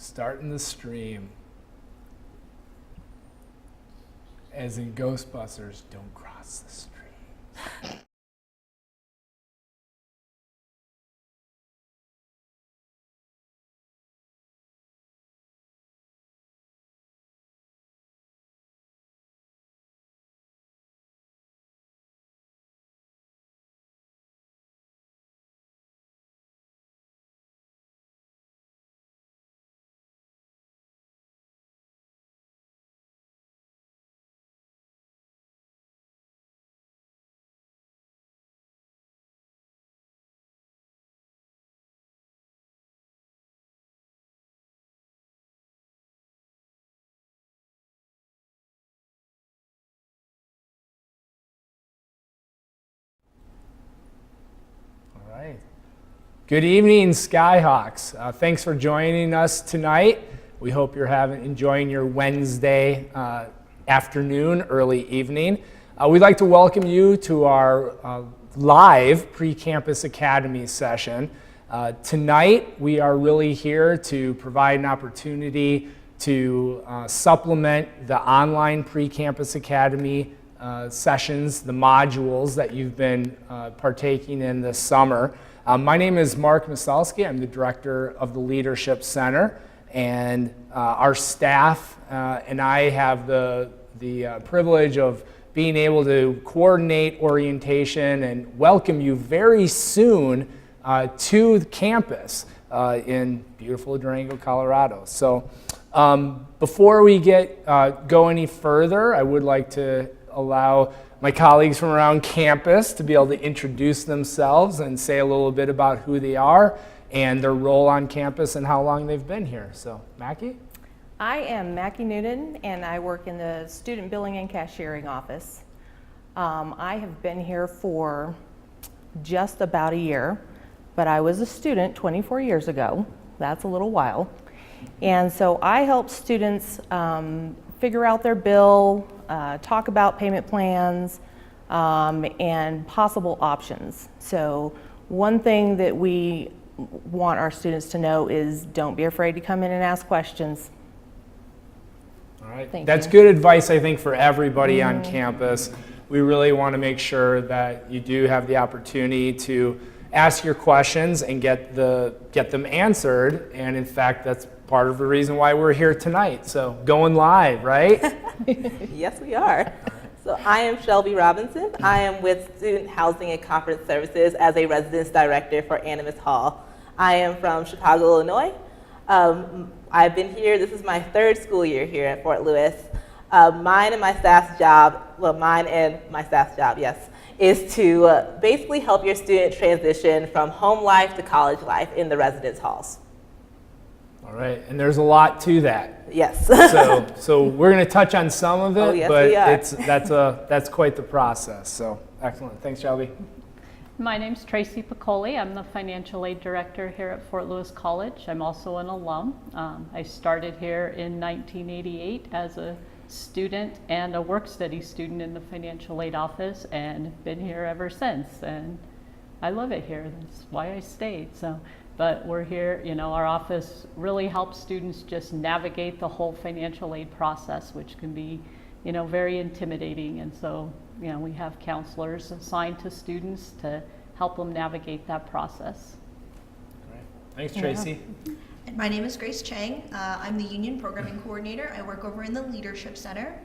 Starting the stream. As in Ghostbusters, don't cross the stream. All right. Good evening, Skyhawks. Thanks for joining us tonight. We hope you're enjoying your Wednesday afternoon, early evening. We'd like to welcome you to our live pre-campus academy session. Tonight, we are really here to provide an opportunity to supplement the online pre-campus academy sessions, the modules that you've been partaking in this summer. My name is Mark Masalski. I'm the director of the Leadership Center, and our staff and I have the privilege of being able to coordinate orientation and welcome you very soon to the campus in beautiful Durango, Colorado. So before we go any further, I would like to allow my colleagues from around campus to be able to introduce themselves and say a little bit about who they are and their role on campus and how long they've been here. So, Mackie? I am Mackie Newton, and I work in the Student Billing and Cashiering office. I have been here for just about a year, but I was a student 24 years ago. That's a little while. And so I help students figure out their bill, talk about payment plans, and possible options. So one thing that we want our students to know is don't be afraid to come in and ask questions. All right. Thank That's you. good advice, I think, for everybody on campus. We really want to make sure that you do have the opportunity to ask your questions and get them answered. And in fact, that's part of the reason why we're here tonight. So going live, right? Yes, we are. So I am Shelby Robinson. I am with Student Housing and Conference Services as a residence director for Animas Hall. I am from Chicago, Illinois. I've been here, this is my third school year here at Fort Lewis. Mine and my staff's job, yes, is to basically help your student transition from home life to college life in the residence halls. All right, and there's a lot to that. Yes. So we're going to touch on some of it, Oh, yes, but we are. that's quite the process. So excellent. Thanks, Shelby. My name's Tracy Piccoli. I'm the financial aid director here at Fort Lewis College. I'm also an alum. I started here in 1988 as a student and a work study student in the financial aid office, and been here ever since. And I love it here. That's why I stayed. But we're here, our office really helps students just navigate the whole financial aid process, which can be, very intimidating. And so, we have counselors assigned to students to help them navigate that process. All right. Thanks, Tracy. Yeah. And my name is Grace Chang. I'm the Union Programming Coordinator. I work over in the Leadership Center.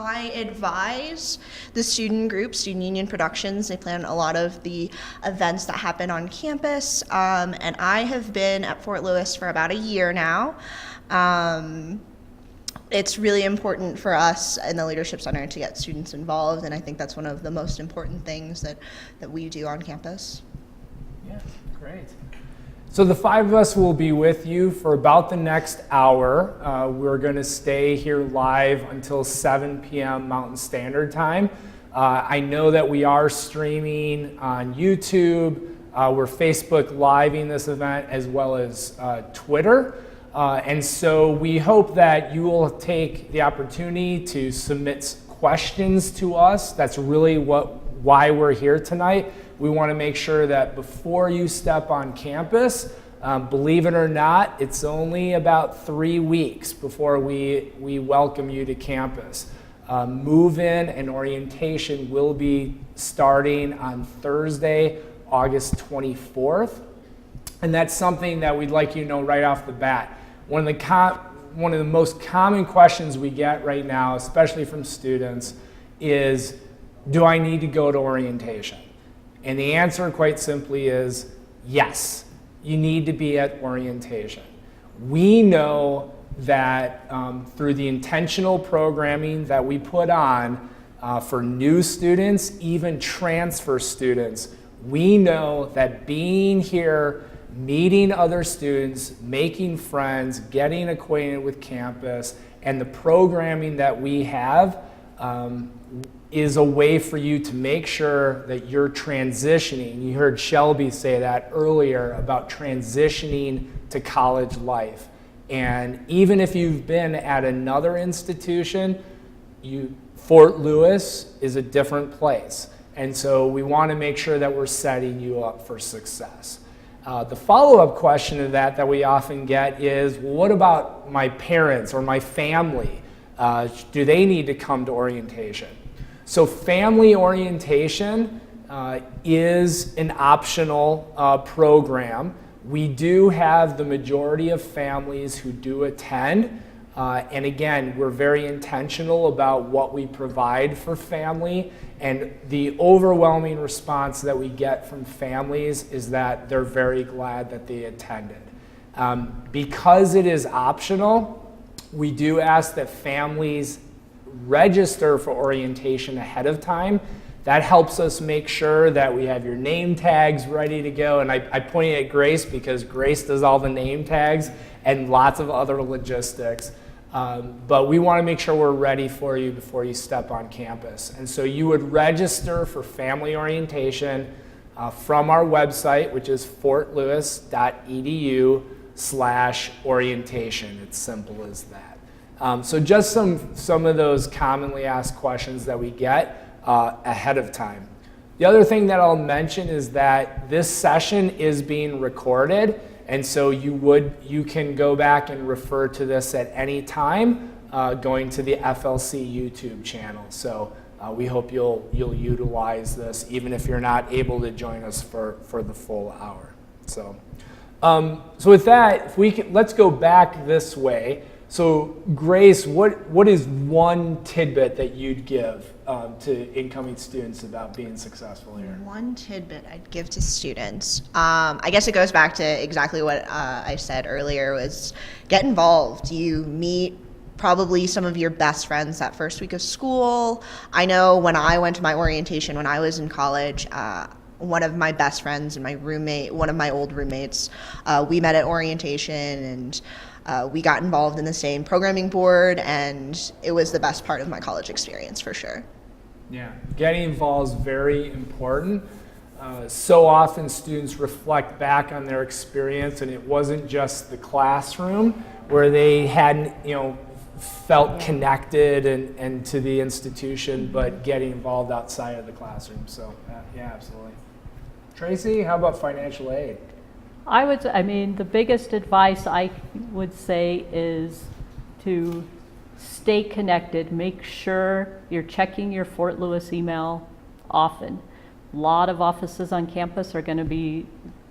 I advise the student group, Student Union Productions. They plan a lot of the events that happen on campus. And I have been at Fort Lewis for about a year now. It's really important for us in the Leadership Center to get students involved, and I think that's one of the most important things that we do on campus. Yeah, great. So the five of us will be with you for about the next hour. We're going to stay here live until 7 p.m. Mountain Standard Time. I know that we are streaming on YouTube. We're Facebook Living this event as well as Twitter. And so we hope that you will take the opportunity to submit questions to us. That's really why we're here tonight. We want to make sure that before you step on campus, Believe it or not, it's only about 3 weeks before we welcome you to campus. Move-in and orientation will be starting on Thursday, August 24th. And that's something that we'd like you to know right off the bat. One of the most common questions we get right now, especially from students, is, do I need to go to orientation? And the answer quite simply is yes, you need to be at orientation. We know that through the intentional programming that we put on for new students, even transfer students, we know that being here, meeting other students, making friends, getting acquainted with campus, and the programming that we have is a way for you to make sure that you're transitioning. You heard Shelby say that earlier about transitioning to college life. And even if you've been at another institution, Fort Lewis is a different place. And so we want to make sure that we're setting you up for success. The follow-up question to that we often get is, well, what about my parents or my family? Do they need to come to orientation? So family orientation is an optional program. We do have the majority of families who do attend. And again, we're very intentional about what we provide for family. And the overwhelming response that we get from families is that they're very glad that they attended. Because it is optional, we do ask that families register for orientation ahead of time. That helps us make sure that we have your name tags ready to go. And I pointed at Grace because Grace does all the name tags and lots of other logistics. But we want to make sure we're ready for you before you step on campus. And so you would register for family orientation from our website, which is fortlewis.edu/orientation. It's simple as that. So just some of those commonly asked questions that we get ahead of time. The other thing that I'll mention is that this session is being recorded. And so you can go back and refer to this at any time going to the FLC YouTube channel. So we hope you'll utilize this even if you're not able to join us for the full hour. So with that, let's go back this way. So Grace, what is one tidbit that you'd give to incoming students about being successful here? One tidbit I'd give to students. I guess it goes back to exactly what I said earlier, was get involved. You meet probably some of your best friends that first week of school. I know when I went to my orientation when I was in college, one of my best friends and one of my old roommates, we met at orientation, and we got involved in the same programming board, and it was the best part of my college experience for sure. Yeah, getting involved is very important. So often students reflect back on their experience, and it wasn't just the classroom where they hadn't, felt connected and to the institution, but getting involved outside of the classroom. So yeah, absolutely. Tracy, how about financial aid? The biggest advice I would say is to stay connected. Make sure you're checking your Fort Lewis email often. A lot of offices on campus are going to be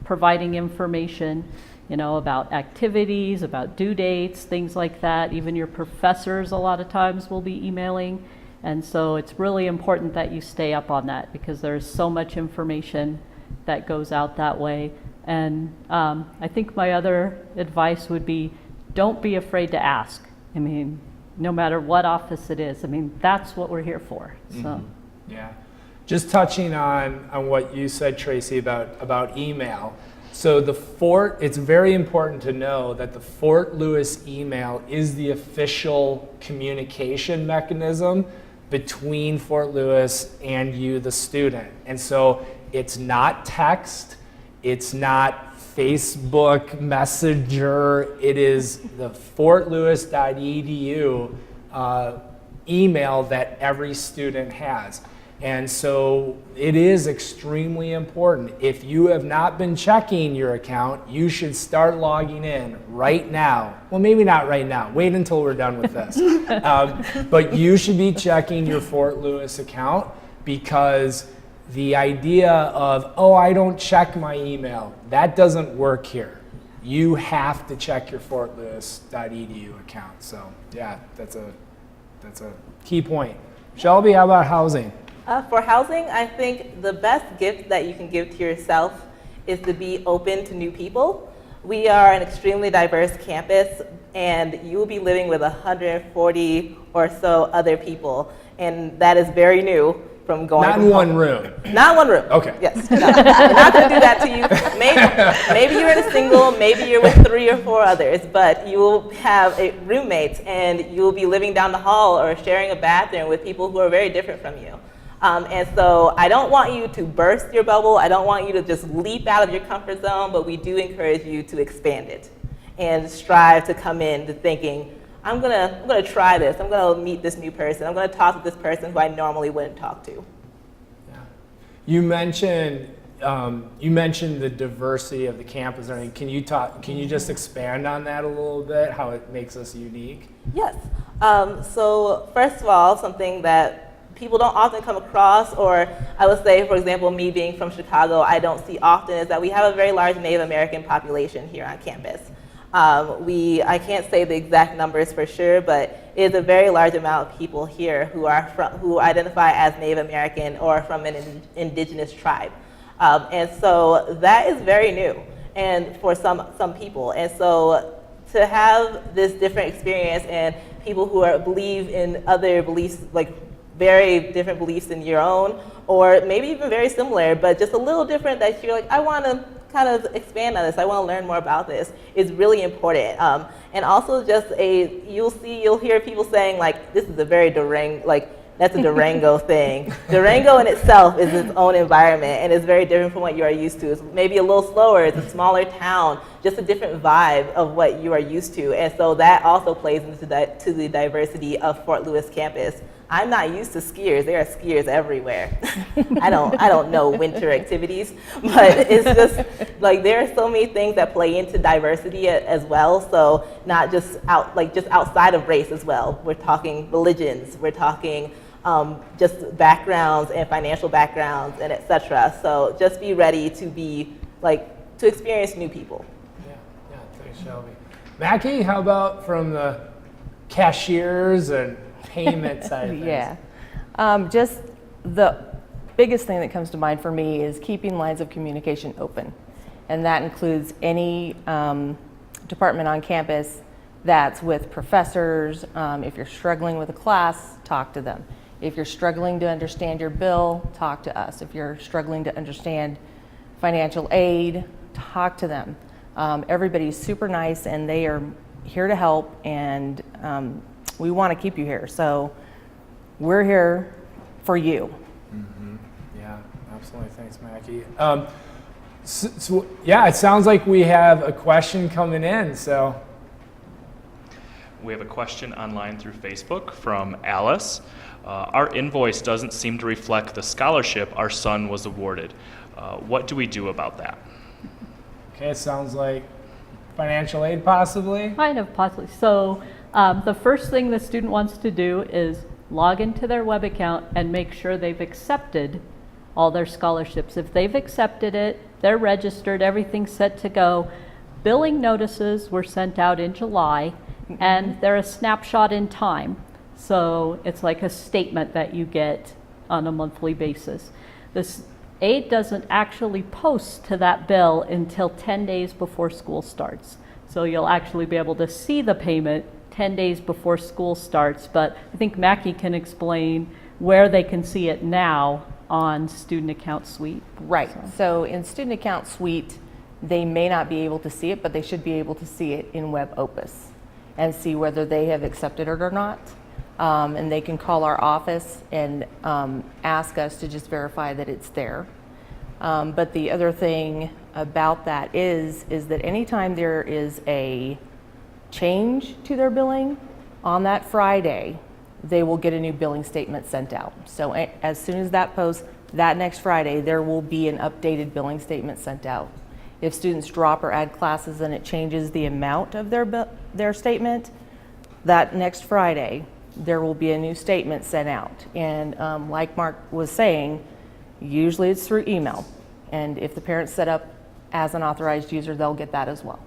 providing information, about activities, about due dates, things like that. Even your professors a lot of times will be emailing. And so it's really important that you stay up on that because there's so much information that goes out that way. And I think my other advice would be, don't be afraid to ask. No matter what office it is. That's what we're here for. So. Mm-hmm. Yeah. Just touching on what you said, Tracy, about email. So it's very important to know that the Fort Lewis email is the official communication mechanism between Fort Lewis and you, the student. And so it's not text. It's not Facebook Messenger. It is the fortlewis.edu email that every student has. And so it is extremely important. If you have not been checking your account, you should start logging in right now. Well, maybe not right now. Wait until we're done with this. But you should be checking your Fort Lewis account, because the idea of, oh, I don't check my email, that doesn't work here. You have to check your fortlewis.edu account. So yeah, that's a key point. Shelby, how about housing? For housing, I think the best gift that you can give to yourself is to be open to new people. We are an extremely diverse campus, and you will be living with 140 or so other people, and that is very new from going. Not in one room. Not in one room. Okay. Yes. No, we're not going to do that to you. Maybe you're in a single, maybe you're with 3 or 4 others, but you will have roommates, and you will be living down the hall or sharing a bathroom with people who are very different from you. And so I don't want you to burst your bubble. I don't want you to just leap out of your comfort zone, but we do encourage you to expand it and strive to come in to thinking, I'm gonna try this. I'm gonna meet this new person. I'm gonna talk to this person who I normally wouldn't talk to. Yeah. You mentioned the diversity of the campus. Can you just expand on that a little bit? How it makes us unique? Yes. So first of all, something that people don't often come across, or I would say, for example, me being from Chicago, I don't see often, is that we have a very large Native American population here on campus. I can't say the exact numbers for sure, but it is a very large amount of people here who identify as Native American or from an indigenous tribe. And so that is very new, and for some people. And so to have this different experience, and people who believe in other beliefs, like very different beliefs than your own, or maybe even very similar, but just a little different, that you're like, I want to kind of expand on this, I want to learn more about this, is really important. And also just you'll hear people saying, like, this is a very that's a Durango thing. Durango in itself is its own environment, and it's very different from what you are used to. It's maybe a little slower, it's a smaller town, just a different vibe of what you are used to. And so that also plays into the diversity of Fort Lewis campus. I'm not used to skiers. There are skiers everywhere. I don't know winter activities, but it's just like there are so many things that play into diversity as well. So not just outside of race as well. We're talking religions. We're talking just backgrounds and financial backgrounds and etc. So just be ready to experience new people. Yeah. Thanks, Shelby. Mackie, how about from the cashiers and payment side of things? Yeah. Just the biggest thing that comes to mind for me is keeping lines of communication open. And that includes any department on campus that's with professors. If you're struggling with a class, talk to them. If you're struggling to understand your bill, talk to us. If you're struggling to understand financial aid, talk to them. Everybody's super nice, and they are here to help, and we want to keep you here. So we're here for you. Mm-hmm. Yeah, absolutely. Thanks, Mackie. So, yeah, it sounds like we have a question coming in. So we have a question online through Facebook from Alice. Our invoice doesn't seem to reflect the scholarship our son was awarded. What do we do about that? Okay, it sounds like financial aid possibly? Kind of possibly. So the first thing the student wants to do is log into their web account and make sure they've accepted all their scholarships. If they've accepted it, they're registered, everything's set to go. Billing notices were sent out in July, and they're a snapshot in time. So it's like a statement that you get on a monthly basis. This aid doesn't actually post to that bill until 10 days before school starts. So you'll actually be able to see the payment 10 days before school starts. But I think Mackie can explain where they can see it now on Student Account Suite. Right. So in Student Account Suite, they may not be able to see it, but they should be able to see it in Web Opus and see whether they have accepted it or not. And they can call our office and ask us to just verify that it's there. But the other thing about that is that anytime there is a change to their billing on that Friday, they will get a new billing statement sent out. So as soon as that posts, that next Friday, there will be an updated billing statement sent out. If students drop or add classes and it changes the amount of their statement, that next Friday, there will be a new statement sent out. And like Mark was saying, usually it's through email. And if the parents set up as an authorized user, they'll get that as well.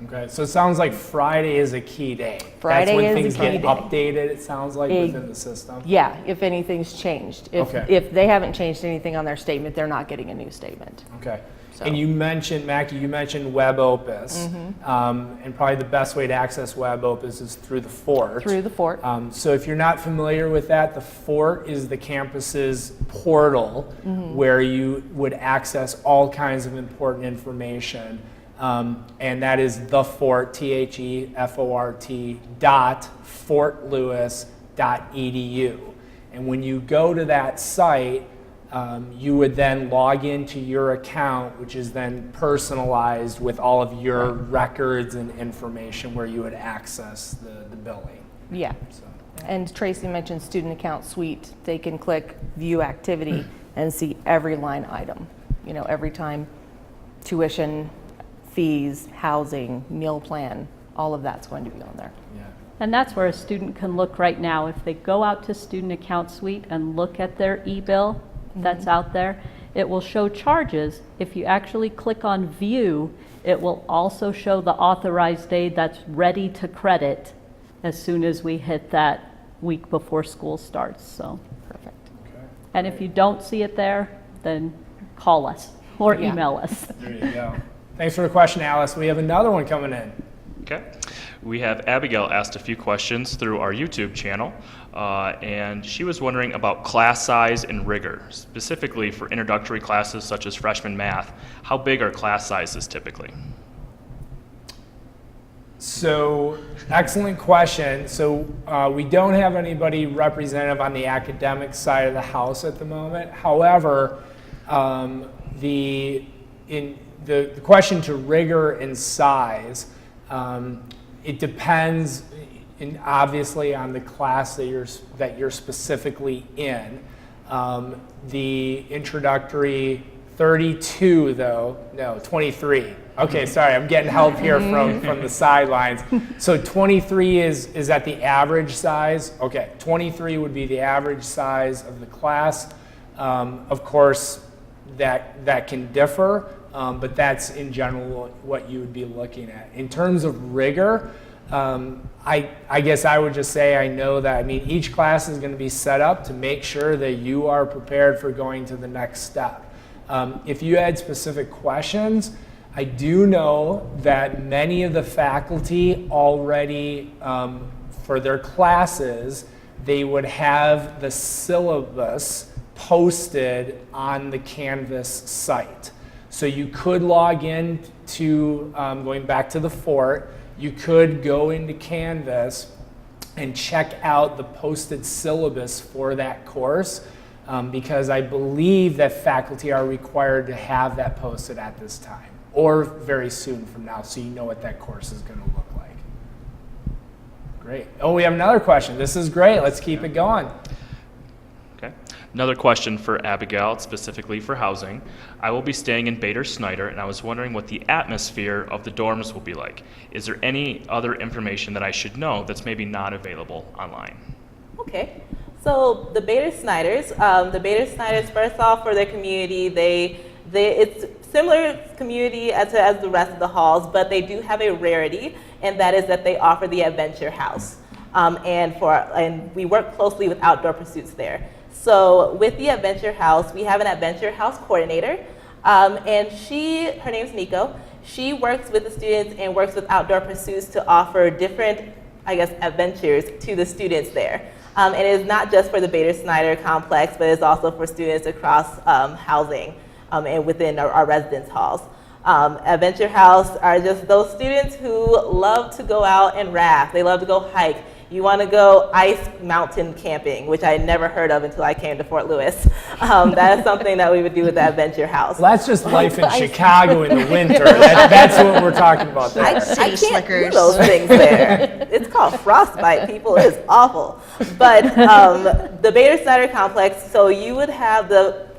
Okay, so it sounds like Friday is a key day. Friday That's when is a things key get day. updated, it sounds like, within the system. Yeah, if anything's changed. Okay. If they haven't changed anything on their statement, they're not getting a new statement. Okay. So- And you mentioned, Mackie, you mentioned Web Opus. And probably the best way to access Web Opus is through the Fort. Through the Fort. So if you're not familiar with that, the Fort is the campus's portal where you would access all kinds of important information. And that is the Fort, THEFORT, fortlewis.edu. And when you go to that site, you would then log into your account, which is then personalized with all of your records and information where you would access the billing. Yeah. So, And Tracy mentioned student account suite. They can click view activity and see every line item. You know, every time tuition, fees, housing, meal plan, all of that's going to be on there. yeah. And that's where a student can look right now. If they go out to Student Account Suite and look at their e-bill that's out there, it will show charges. If you actually click on View, it will also show the authorized day that's ready to credit as soon as we hit that week before school starts. So, Perfect. Okay. and if you don't see it there, then call us or Yeah. email us. There you go. Thanks for the question, Alice. We have another one coming in. Okay. We have Abigail asked a few questions through our YouTube channel, and she was wondering about class size and rigor, specifically for introductory classes such as freshman math. How big are class sizes typically? So, excellent question. So, we don't have anybody representative on the academic side of the house at the moment. However, the question to rigor and size, it depends, obviously, on the class that you're specifically in. The introductory 32, though, no, 23. Okay, sorry, I'm getting help here from the sidelines. So 23 is at the average size. Okay, 23 would be the average size of the class. Of course, that can differ, but that's in general what you would be looking at. In terms of rigor, I guess I would just say I know that, I mean, each class is going to be set up to make sure that you are prepared for going to the next step. If you had specific questions, I do know that many of the faculty already, for their classes, they would have the syllabus posted on the Canvas site. So you could log in to, going back to the Fort, you could go into Canvas and check out the posted syllabus for that course, because I believe that faculty are required to have that posted at this time, or very soon from now, so you know what that course is going to look like. Great. Oh, we have another question. This is great. Let's keep it going. Okay. Another question for Abigail, specifically for housing. I will be staying in Bader Snyder, and I was wondering what the atmosphere of the dorms will be like. Is there any other information that I should know that's maybe not available online? Okay. So the Bader Snyders, first off, for their community, it's similar community as the rest of the halls, but they do have a rarity, and that is that they offer the Adventure House. And we work closely with Outdoor Pursuits there. So with the Adventure House, we have an Adventure House coordinator, and her name's Nico. She works with the students and works with Outdoor Pursuits to offer different, adventures to the students there. And it is not just for the Bader Snyder complex, but it's also for students across housing and within our residence halls. Adventure House are just those students who love to go out and raft. They love to go hike. You want to go ice mountain camping, which I never heard of until I came to Fort Lewis. That is something that we would do with the Adventure House. Well, that's just life in Chicago in the winter. That's what we're talking about there. I City can't do slickers. those things there. It's called frostbite, people. It's awful. But the Bader Snyder complex, so you would have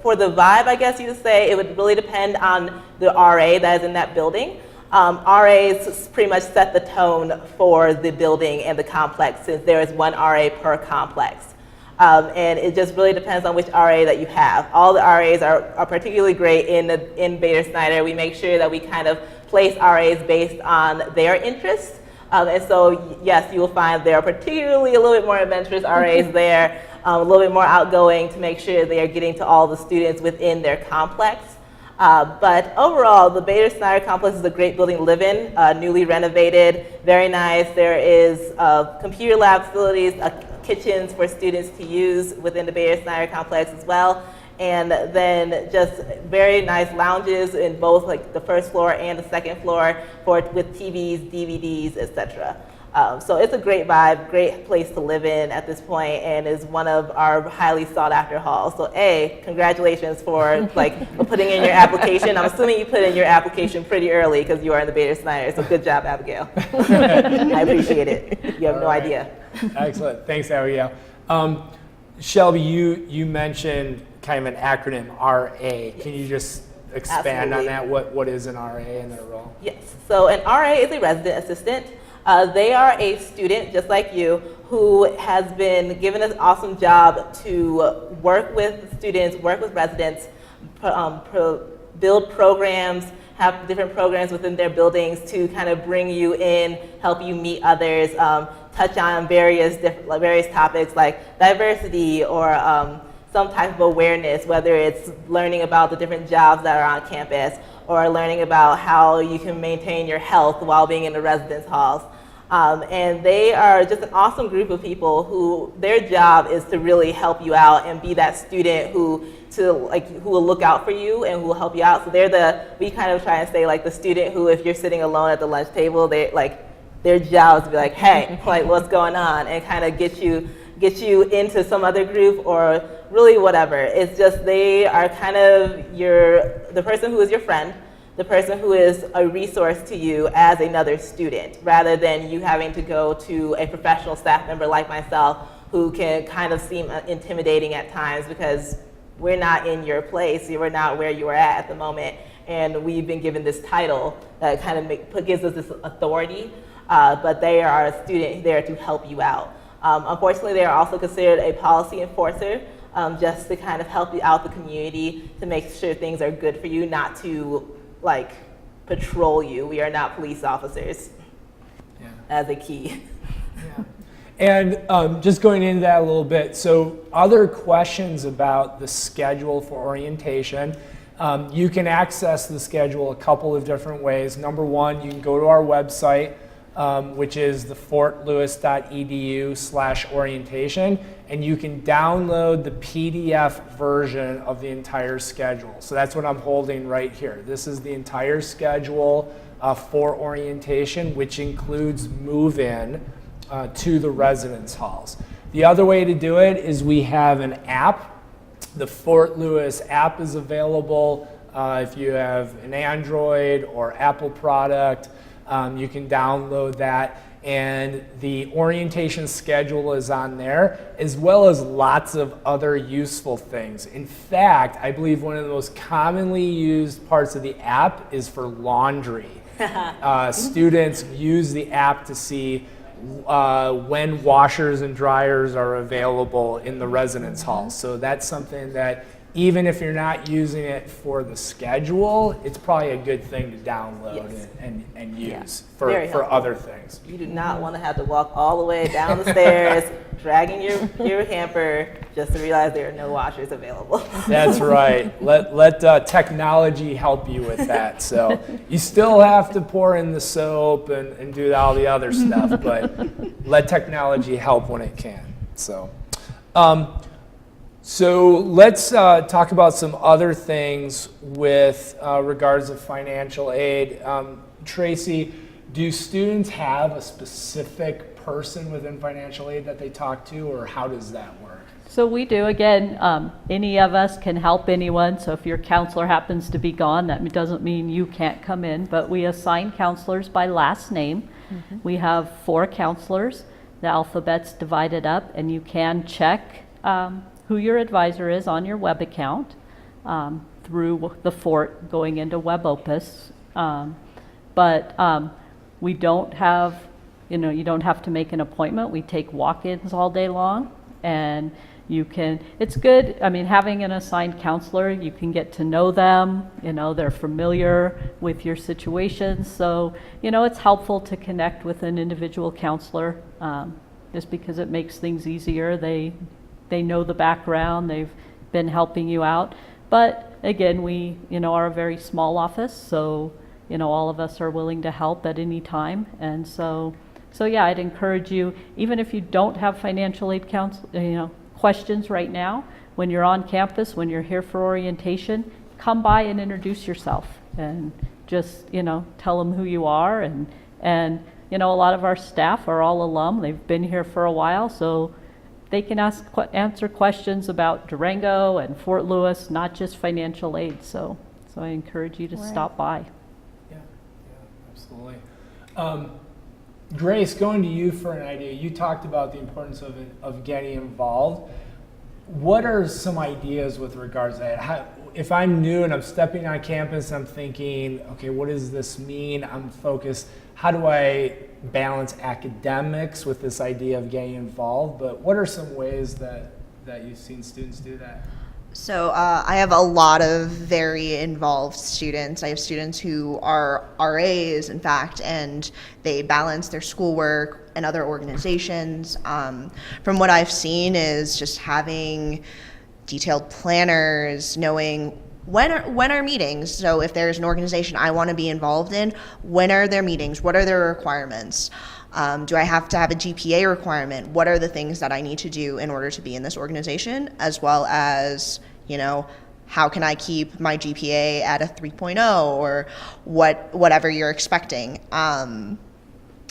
for the vibe, I guess you would say, it would really depend on the RA that is in that building. RAs pretty much set the tone for the building and the complex, since there is one RA per complex. And it just really depends on which RA that you have. All the RAs are particularly great in Bader Snyder. We make sure that we kind of place RAs based on their interests. And so, yes, you will find there are particularly a little bit more adventurous RAs there, a little bit more outgoing to make sure they are getting to all the students within their complex. But overall, the Bader Snyder complex is a great building to live in, newly renovated, very nice. There is computer lab facilities, kitchens for students to use within the Bader Snyder complex as well. And then just very nice lounges in both like the first floor and the second floor with TVs, DVDs, etc. So it's a great vibe, great place to live in at this point, and is one of our highly sought after halls. So congratulations for putting in your application. I'm assuming you put in your application pretty early because you are in the Bader Snyder. So good job, Abigail. I appreciate it. You have no idea. Excellent. Thanks, Abigail. Shelby, you mentioned kind of an acronym, RA. Can you just expand on that? What is an RA and their role? Yes. So an RA is a resident assistant. They are a student just like you who has been given an awesome job to work with students, work with residents, build programs, have different programs within their buildings to kind of bring you in, help you meet others, touch on various topics like diversity or some type of awareness, whether it's learning about the different jobs that are on campus or learning about how you can maintain your health while being in the residence halls. And they are just an awesome group of people who their job is to really help you out and be that student who will look out for you and who will help you out. So we kind of try and say like the student who, if you're sitting alone at the lunch table, their job is to be like, hey, what's going on, and kind of get you into some other group or really whatever. It's just they are kind of the person who is your friend, the person who is a resource to you as another student, rather than you having to go to a professional staff member like myself who can kind of seem intimidating at times because we're not in your place, we're not where you are at the moment, and we've been given this title that kind of gives us this authority, but they are a student there to help you out. Unfortunately, they are also considered a policy enforcer, just to kind of help you out the community, to make sure things are good for you, not to patrol you. We are not police officers as a key. Yeah. And just going into that a little bit, so other questions about the schedule for orientation. You can access the schedule a couple of different ways. Number one, you can go to our website, which is the fortlewis.edu/orientation, and you can download the PDF version of the entire schedule. So that's what I'm holding right here. This is the entire schedule for orientation, which includes move-in to the residence halls. The other way to do it is we have an app. The Fort Lewis app is available if you have an Android or Apple product. You can download that, and the orientation schedule is on there, as well as lots of other useful things. In fact, I believe one of the most commonly used parts of the app is for laundry. Students use the app to see when washers and dryers are available in the residence hall. So that's something that even if you're not using it for the schedule, it's probably a good thing to download and use for other things. You do not want to have to walk all the way down the stairs, dragging your hamper, just to realize there are no washers available. That's right. Let technology help you with that. So you still have to pour in the soap and do all the other stuff, but let technology help when it can. So let's talk about some other things with regards to financial aid. Tracy, do students have a specific person within financial aid that they talk to, or how does that work? So we do, again, any of us can help anyone. So if your counselor happens to be gone, that doesn't mean you can't come in, but we assign counselors by last name. We have 4 counselors. The alphabet's divided up, and you can check who your advisor is on your web account through the Fort going into WebOpus. But we don't have, you don't have to make an appointment. We take walk-ins all day long, and you can, it's good, having an assigned counselor, you can get to know them, they're familiar with your situation. So, it's helpful to connect with an individual counselor just because it makes things easier. They know the background, they've been helping you out. But again, we, are a very small office, so, all of us are willing to help at any time. And so yeah, I'd encourage you, even if you don't have financial aid questions right now, when you're on campus, when you're here for orientation, come by and introduce yourself and just, tell them who you are. And a lot of our staff are all alum. They've been here for a while, so they can answer questions about Durango and Fort Lewis, not just financial aid. So I encourage you to stop by. Yeah, absolutely. Grace, going to you for an idea. You talked about the importance of getting involved. What are some ideas with regards to that? If I'm new and I'm stepping on campus, I'm thinking, okay, what does this mean? I'm focused. How do I balance academics with this idea of getting involved? But what are some ways that you've seen students do that? So I have a lot of very involved students. I have students who are RAs, in fact, and they balance their schoolwork and other organizations. From what I've seen is just having detailed planners, knowing when are meetings. So if there's an organization I want to be involved in, when are their meetings? What are their requirements? Do I have to have a GPA requirement? What are the things that I need to do in order to be in this organization? As well as, how can I keep my GPA at a 3.0 or whatever you're expecting.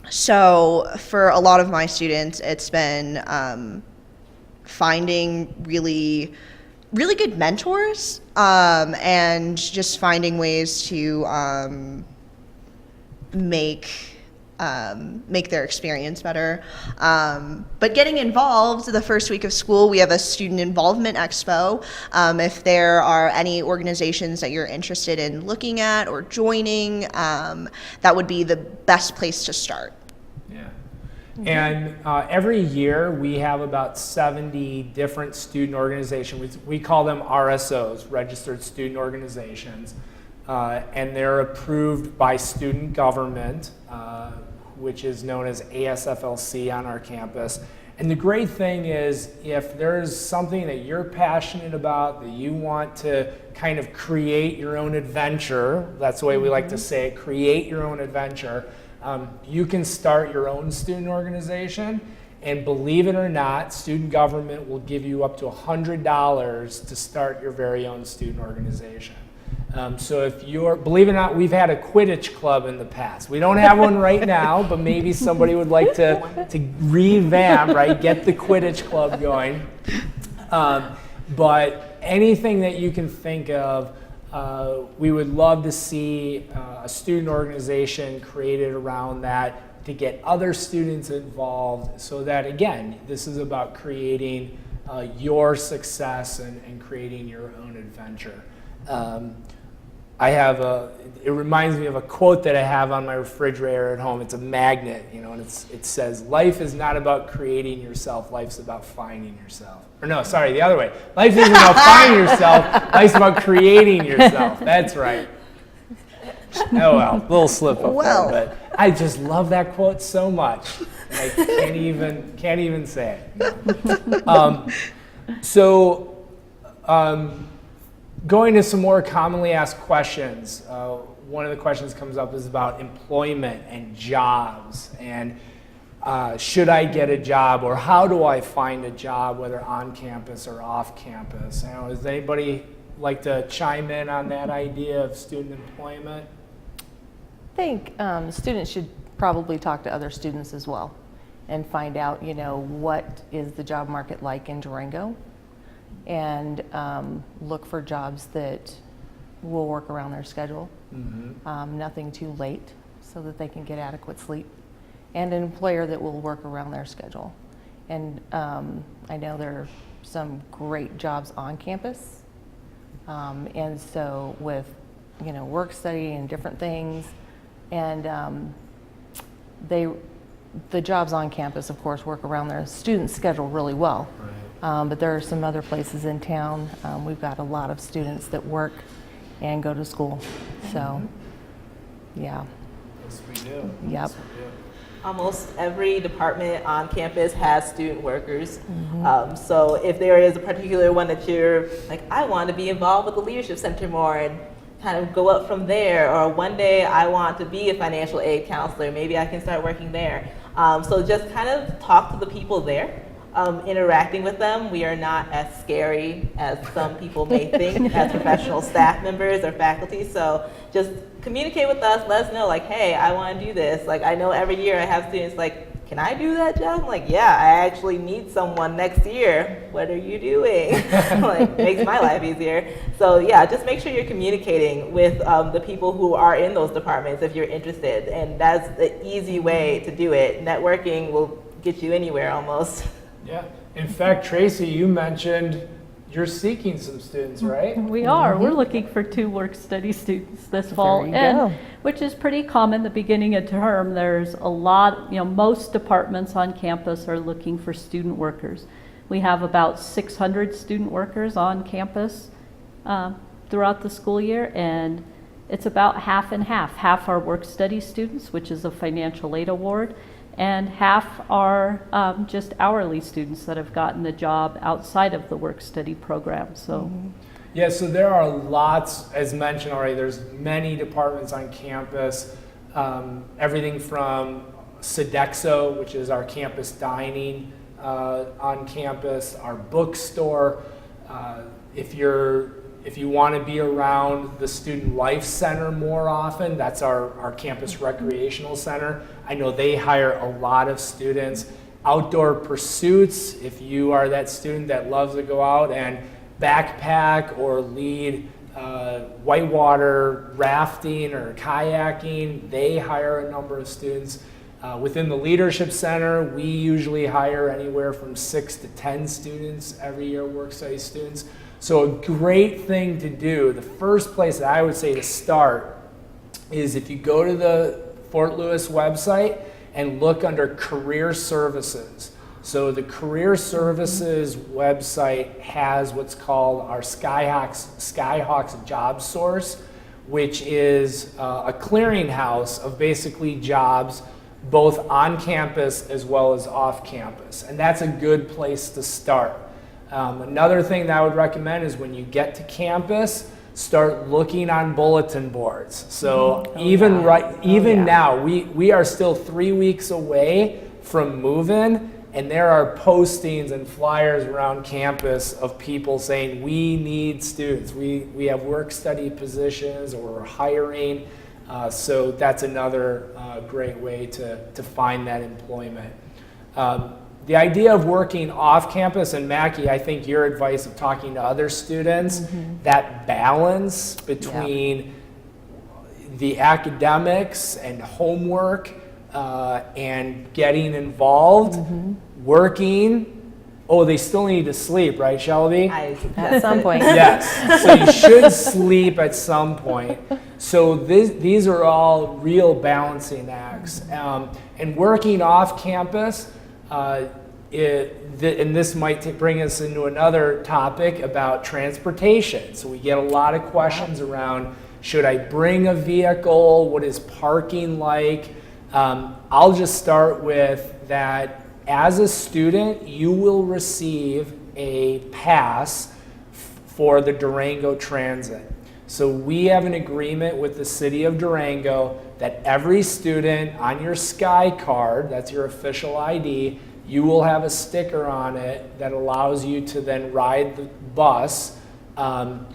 So for a lot of my students, it's been finding really good mentors and just finding ways to make their experience better. But getting involved, the first week of school, we have a student involvement expo. If there are any organizations that you're interested in looking at or joining, that would be the best place to start. Yeah. And every year we have about 70 different student organizations. We call them RSOs, Registered Student Organizations. And they're approved by student government, which is known as ASFLC on our campus. And the great thing is, if there's something that you're passionate about, that you want to kind of create your own adventure, that's the way we like to say it, create your own adventure, you can start your own student organization. And believe it or not, student government will give you up to $100 to start your very own student organization. So if believe it or not, we've had a Quidditch club in the past. We don't have one right now, but maybe somebody would like to revamp, right? Get the Quidditch club going. But anything that you can think of, we would love to see a student organization created around that to get other students involved, so that, again, this is about creating your success and creating your own adventure. It reminds me of a quote that I have on my refrigerator at home. It's a magnet, and it says, life is not about creating yourself, life's about finding yourself. Or no, sorry, the other way. Life isn't about finding yourself, life's about creating yourself. That's right. Oh well, little slip up there, but I just love that quote so much. And I can't even say it. Going to some more commonly asked questions. One of the questions comes up is about employment and jobs, and should I get a job, or how do I find a job, whether on campus or off campus? Does anybody like to chime in on that idea of student employment? I think students should probably talk to other students as well and find out, what is the job market like in Durango, and look for jobs that will work around their schedule. Nothing too late so that they can get adequate sleep, and an employer that will work around their schedule. And I know there are some great jobs on campus, and so with work study and different things, and the jobs on campus, of course, work around their student schedule really well. But there are some other places in town. We've got a lot of students that work and go to school. So, yeah. Yes, we do. Yep. Yes, we do. Almost every department on campus has student workers. So if there is a particular one that you're like, I want to be involved with the Leadership Center more and kind of go up from there, or one day I want to be a financial aid counselor, maybe I can start working there. So just kind of talk to the people there. Interacting with them. We are not as scary as some people may think as professional staff members or faculty. So just communicate with us. Let us know, like, hey, I want to do this. Like, I know every year I have students like, can I do that job? I'm like, yeah, I actually need someone next year. What are you doing? Like, makes my life easier. So yeah, just make sure you're communicating with the people who are in those departments if you're interested. And that's the easy way to do it. Networking will get you anywhere almost. Yeah. In fact, Tracy, you mentioned you're seeking some students, right? We are. We're looking for 2 work-study students this fall, There you go. which is pretty common. The beginning of term, there's a lot, most departments on campus are looking for student workers. We have about 600 student workers on campus throughout the school year, and it's about half and half. Half are work-study students, which is a financial aid award, and half are just hourly students that have gotten the job outside of the work-study program. So, Yeah, so there are lots, as mentioned already, there's many departments on campus, everything from Sodexo, which is our campus dining on campus, our bookstore. If you want to be around the Student Life Center more often, that's our campus recreational center. I know they hire a lot of students. Outdoor pursuits, if you are that student that loves to go out and backpack or lead whitewater rafting or kayaking, they hire a number of students. Within the Leadership Center, we usually hire anywhere from 6 to 10 students every year, work-study students. So a great thing to do, the first place that I would say to start is if you go to the Fort Lewis website and look under Career Services. So the Career Services website has what's called our Skyhawks Job Source, which is a clearinghouse of basically jobs both on campus as well as off campus. And that's a good place to start. Another thing that I would recommend is when you get to campus, start looking on bulletin boards. So now, we are still 3 weeks away from move-in, and there are postings and flyers around campus of people saying we need students. We have work-study positions, or we're hiring. So that's another great way to find that employment. The idea of working off campus, and Mackie, I think your advice of talking to other students, that balance between the academics and homework and getting involved, working. Oh, they still need to sleep, right, Shelby? At some point. Yes, so you should sleep at some point. So these are all real balancing acts. And working off campus, and this might bring us into another topic about transportation. So we get a lot of questions around, should I bring a vehicle? What is parking like? I'll just start with that. As a student, you will receive a pass for the Durango Transit. So we have an agreement with the city of Durango that every student on your Sky card, that's your official ID, you will have a sticker on it that allows you to then ride the bus. I'm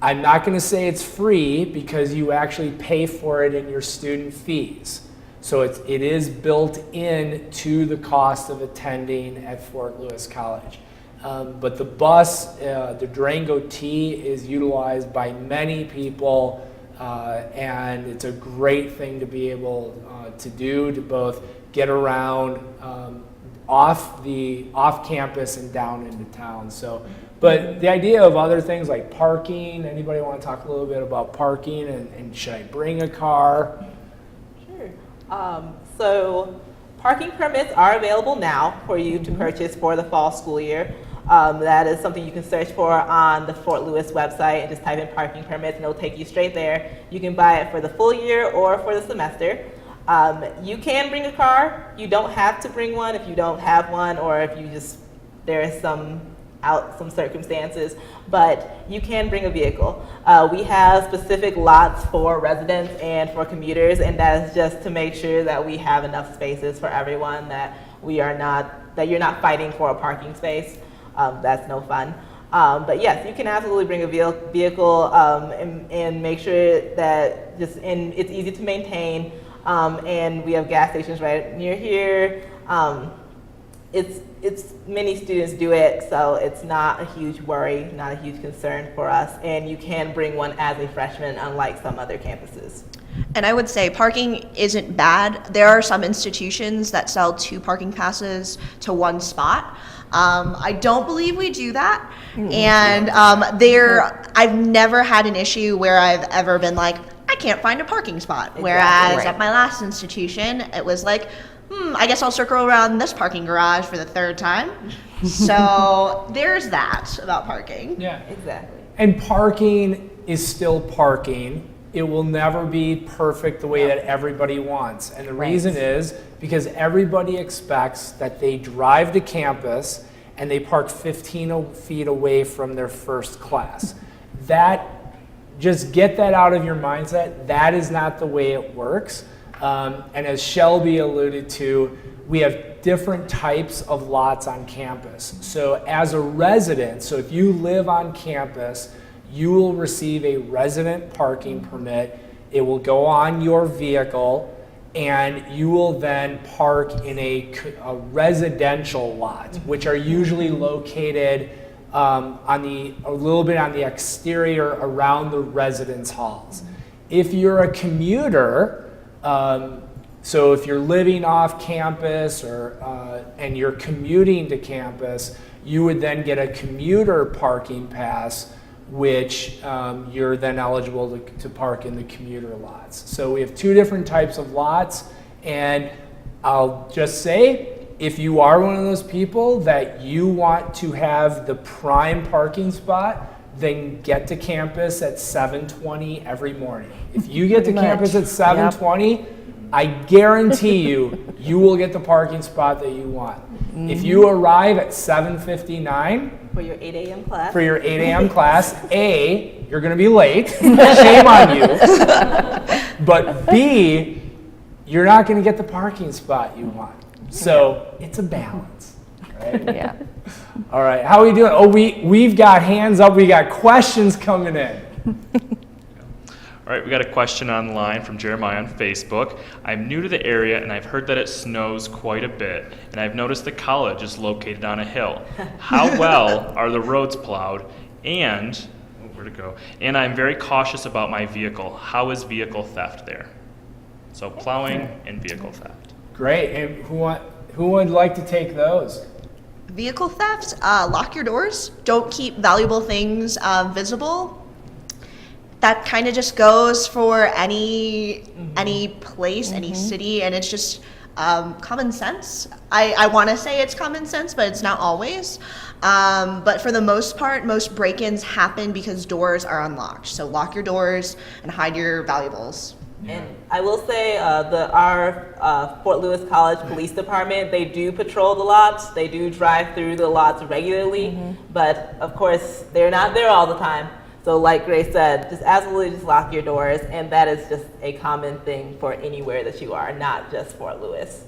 not going to say it's free because you actually pay for it in your student fees. So it is built in to the cost of attending at Fort Lewis College. But the bus, the Durango T, is utilized by many people, and it's a great thing to be able to do, to both get around off campus and down into town. So, but the idea of other things like parking, anybody want to talk a little bit about parking and should I bring a car? Sure. So parking permits are available now for you to purchase for the fall school year. That is something you can search for on the Fort Lewis website and just type in parking permits and it'll take you straight there. You can buy it for the full year or for the semester. You can bring a car. You don't have to bring one if you don't have one or if you just, there is some circumstances, but you can bring a vehicle. We have specific lots for residents and for commuters, and that is just to make sure that we have enough spaces for everyone, that you're not fighting for a parking space. That's no fun. But yes, you can absolutely bring a vehicle and make sure that it's easy to maintain. And we have gas stations right near here. It's many students do it, so it's not a huge worry, not a huge concern for us. And you can bring one as a freshman, unlike some other campuses. And I would say parking isn't bad. There are some institutions that sell 2 parking passes to 1 spot. I don't believe we do that. And I've never had an issue where I've ever been like, I can't find a parking spot. Exactly. Whereas at my last institution, it was like, I guess I'll circle around this parking garage for the 3rd time. So there's that about parking. Yeah, Exactly. and parking is still parking. It will never be perfect the way that everybody wants. And the reason is because everybody expects that they drive to campus and they park 15 feet away from their first class. Just get that out of your mindset. That is not the way it works. And as Shelby alluded to, we have different types of lots on campus. So as a resident, so if you live on campus, you will receive a resident parking permit. It will go on your vehicle, and you will then park in a residential lot, which are usually located a little bit on the exterior around the residence halls. If you're a commuter, so if you're living off campus and you're commuting to campus, you would then get a commuter parking pass, which you're then eligible to park in the commuter lots. So we have 2 different types of lots, and I'll just say, if you are one of those people that you want to have the prime parking spot, then get to campus at 7:20 every morning. If you get to campus at 7:20, I guarantee you will get the parking spot that you want. If you arrive at 7:59 For your 8 a.m. class. for your 8 a.m. class, A, you're going to be late. Shame on you. But B, you're not going to get the parking spot you want. So it's a balance, right? Yeah. All right, how are we doing? Oh, we've got hands up. We got questions coming in. All right, we got a question online from Jeremiah on Facebook. I'm new to the area and I've heard that it snows quite a bit, and I've noticed the college is located on a hill. How well are the roads plowed? And, where to go? And I'm very cautious about my vehicle. How is vehicle theft there? So plowing and vehicle theft. Great, and who would like to take those? Vehicle theft, lock your doors. Don't keep valuable things visible. That kind of just goes for any place, any city, and it's just common sense. I want to say it's common sense, but it's not always. But for the most part, most break-ins happen because doors are unlocked. So lock your doors and hide your valuables. And I will say our Fort Lewis College Police Department, they do patrol the lots. They do drive through the lots regularly, but of course they're not there all the time. So like Grace said, just absolutely just lock your doors, and that is just a common thing for anywhere that you are, not just Fort Lewis.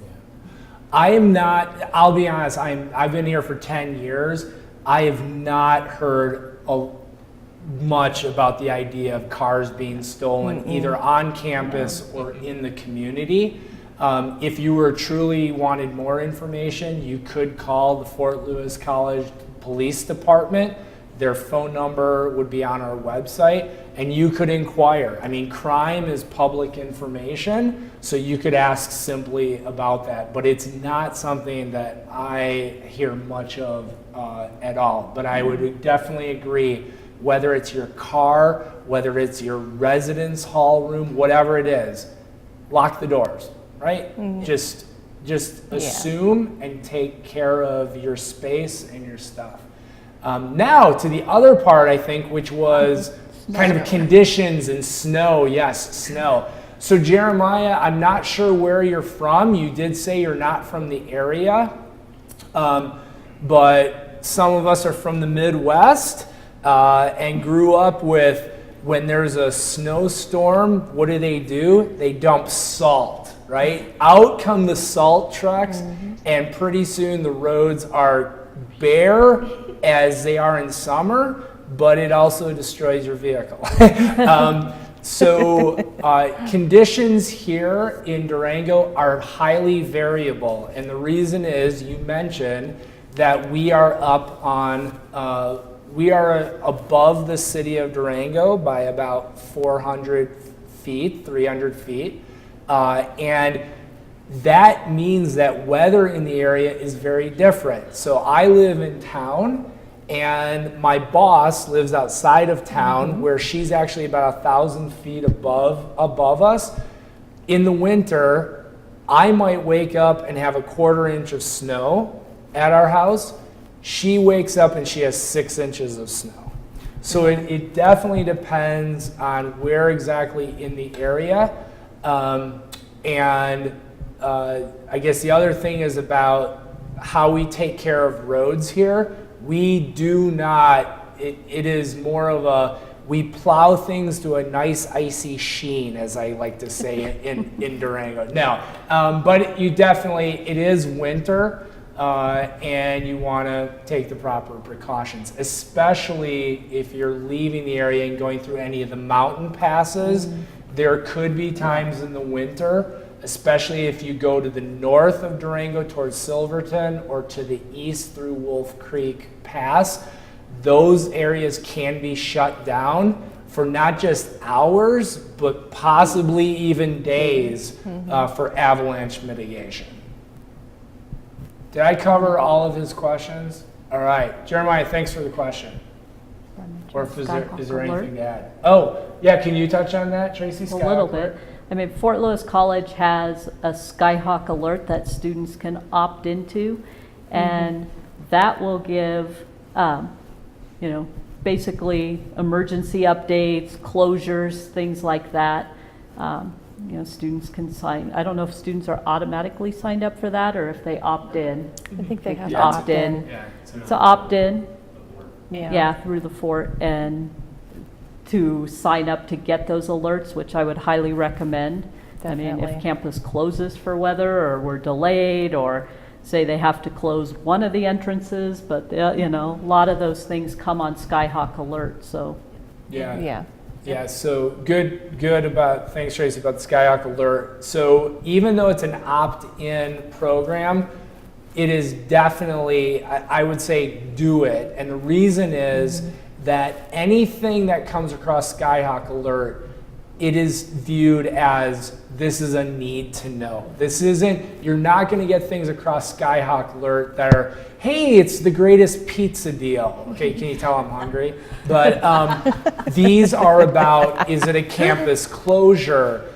I'll be honest, I've been here for 10 years. I have not heard much about the idea of cars being stolen either on campus or in the community. If you were truly wanted more information, you could call the Fort Lewis College Police Department. Their phone number would be on our website, and you could inquire. I mean, crime is public information, so you could ask simply about that, but it's not something that I hear much of at all. But I would definitely agree, whether it's your car, whether it's your residence hall room, whatever it is, lock the doors, right? Just assume and take care of your space and your stuff. Now to the other part, I think, which was kind of conditions and snow. Yes, snow. So Jeremiah, I'm not sure where you're from. You did say you're not from the area, but some of us are from the Midwest and grew up with, when there's a snowstorm, what do? They dump salt, right? Out come the salt trucks, and pretty soon the roads are bare as they are in summer, but it also destroys your vehicle. Conditions here in Durango are highly variable, and the reason is, you mentioned that we are above the city of Durango by about 400 feet, 300 feet, and that means that weather in the area is very different. So I live in town, and my boss lives outside of town, where she's actually about 1,000 feet above us. In the winter, I might wake up and have a 1/4 inch of snow at our house. She wakes up and she has 6 inches of snow. So it definitely depends on where exactly in the area. I guess the other thing is about how we take care of roads here. We do not, it is more of we plow things to a nice icy sheen, as I like to say in Durango. No, but it is winter, and you want to take the proper precautions, especially if you're leaving the area and going through any of the mountain passes. There could be times in the winter, especially if you go to the north of Durango towards Silverton, or to the east through Wolf Creek Pass. Those areas can be shut down for not just hours, but possibly even days for avalanche mitigation. Did I cover all of his questions? All right, Jeremiah, thanks for the question. Or is there anything to add? Oh, yeah, can you touch on that, Tracy? A little bit. I mean, Fort Lewis College has a Skyhawk alert that students can opt into, and that will give, basically emergency updates, closures, things like that. Students can sign. I don't know if students are automatically signed up for that, or if they opt in. I think they have to to opt in. Yeah, So opt in. Yeah. Through the fort, and to sign up to get those alerts, which I would highly recommend. I mean, Definitely. if campus closes for weather, or we're delayed, or say they have to close one of the entrances, but a lot of those things come on Skyhawk Alert. So Yeah. So good about, thanks Tracy, about the Skyhawk Alert. So even though it's an opt-in program, it is definitely, I would say, do it. And the reason is that anything that comes across Skyhawk Alert, it is viewed as, this is a need to know. This isn't, you're not going to get things across Skyhawk Alert that are, hey, it's the greatest pizza deal. Okay, can you tell I'm hungry? But these are about, is it a campus closure?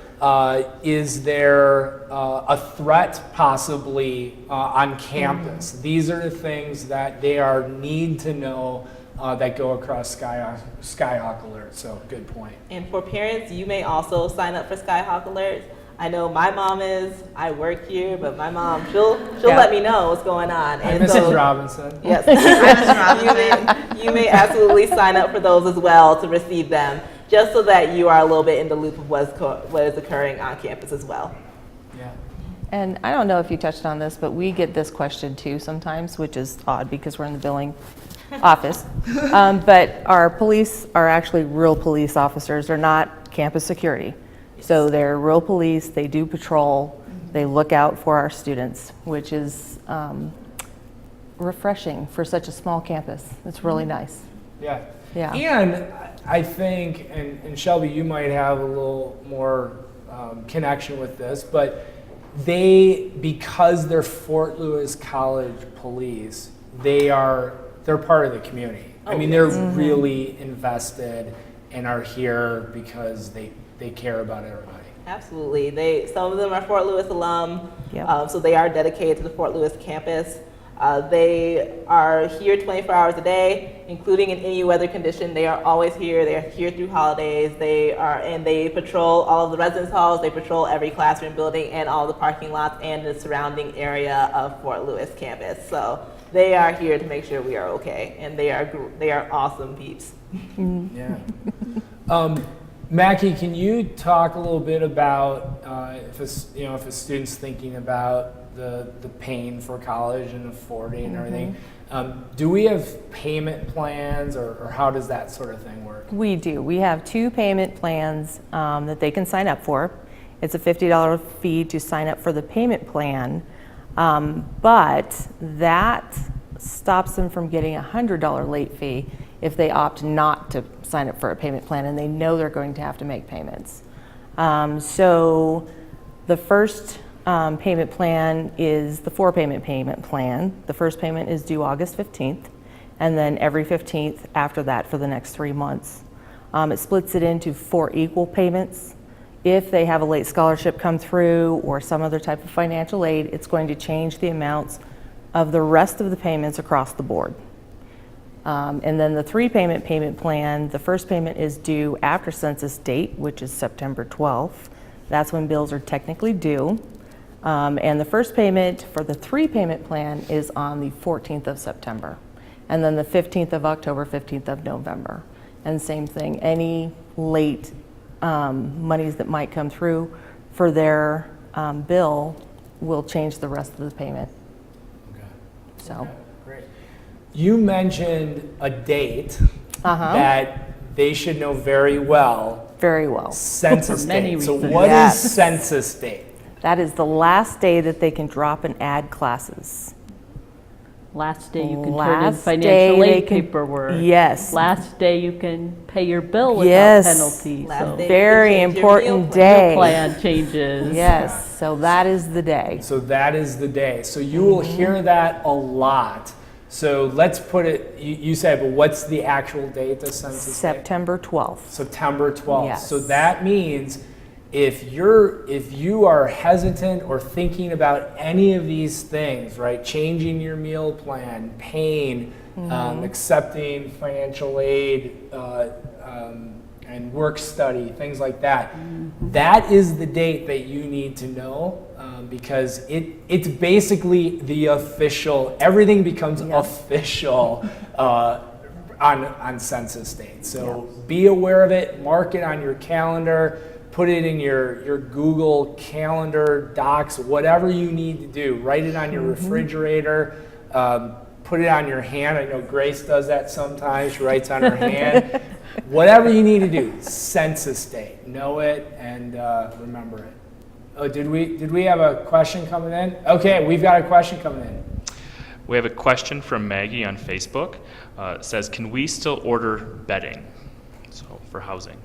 Is there a threat possibly on campus? These are the things that they are need to know that go across Skyhawk Alert. So good point. And for parents, you may also sign up for Skyhawk Alerts. I know my mom is. I work here, but my mom, she'll let me know what's going on. And Mrs. Robinson. Yes, you may absolutely sign up for those as well to receive them, just so that you are a little bit in the loop of what is occurring on campus as well. Yeah. And I don't know if you touched on this, but we get this question too sometimes, which is odd because we're in the billing office. But our police are actually real police officers. They're not campus security. So they're real police. They do patrol. They look out for our students, which is refreshing for such a small campus. It's really nice. Yeah. Yeah. And I think, and Shelby, you might have a little more connection with this, but because they're Fort Lewis College police, they're part of the community. I mean, they're really invested and are here because they care about everybody. Absolutely. Some of them are Fort Lewis alum, Yep. so they are dedicated to the Fort Lewis campus. They are here 24 hours a day, including in any weather condition. They are always here. They are here through holidays. They patrol all of the residence halls. They patrol every classroom building and all the parking lots and the surrounding area of Fort Lewis campus. So they are here to make sure we are okay, and they are awesome peeps. Yeah. Mackie, can you talk a little bit about if a student's thinking about the pain for college and affording and everything, do we have payment plans, or how does that sort of thing work? We do. We have 2 payment plans that they can sign up for. It's a $50 fee to sign up for the payment plan, but that stops them from getting a $100 late fee if they opt not to sign up for a payment plan and they know they're going to have to make payments. So the first payment plan is the 4-payment payment plan. The first payment is due August 15th, and then every 15th after that for the next 3 months. It splits it into 4 equal payments. If they have a late scholarship come through or some other type of financial aid, it's going to change the amounts of the rest of the payments across the board. And then the 3-payment payment plan, the first payment is due after census date, which is September 12th. That's when bills are technically due. And the first payment for the 3-payment plan is on the 14th of September. And then the 15th of October, 15th of November. And same thing, any late monies that might come through for their bill will change the rest of the payment. Okay. So. Okay, great. You mentioned a date Uh-huh. that they should know very well. Very well. Census For many date. So reasons. what is Yes. census date? That is the last day that they can drop and add classes. Last day you can turn in Last day financial they aid can- paperwork. Yes. Last day you can pay your bill without Yes. penalty. Last So day. Very Change your meal important plan. day. plan changes. Yes, so that is the day. So that is the day. So you will hear that a lot. So let's put it, you said, but what's the actual date, the census date? September 12th. September 12th. Yes. So that means if you are hesitant or thinking about any of these things, right, changing your meal plan, paying, accepting financial aid, and work study, things like that, that is the date that you need to know, because it's basically the official, everything becomes official on census date. So be aware of it, mark it on your calendar, put it in your Google Calendar, Docs, whatever you need to do. Write it on your refrigerator, put it on your hand. I know Grace does that sometimes. She writes on her hand. Whatever you need to do, census date. Know it and remember it. Oh, did we have a question coming in? Okay, we've got a question coming in. We have a question from Maggie on Facebook. It says, can we still order bedding? So for housing.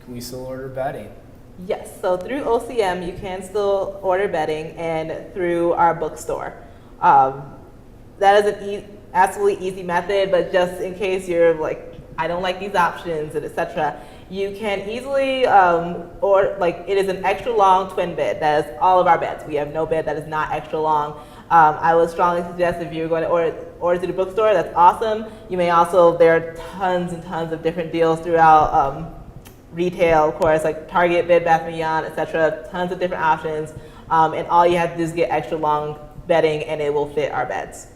Can we still order bedding? Yes, so through OCM, you can still order bedding, and through our bookstore. That is an absolutely easy method, but just in case you're like, I don't like these options, and etc., you can easily, it is an extra long twin bed. That is all of our beds. We have no bed that is not extra long. I would strongly suggest if you're going to order through the bookstore, that's awesome. You may also, there are tons and tons of different deals throughout retail, of course, like Target, Bed Bath & Beyond, etc. Tons of different options, and all you have to do is get extra long bedding, and it will fit our beds.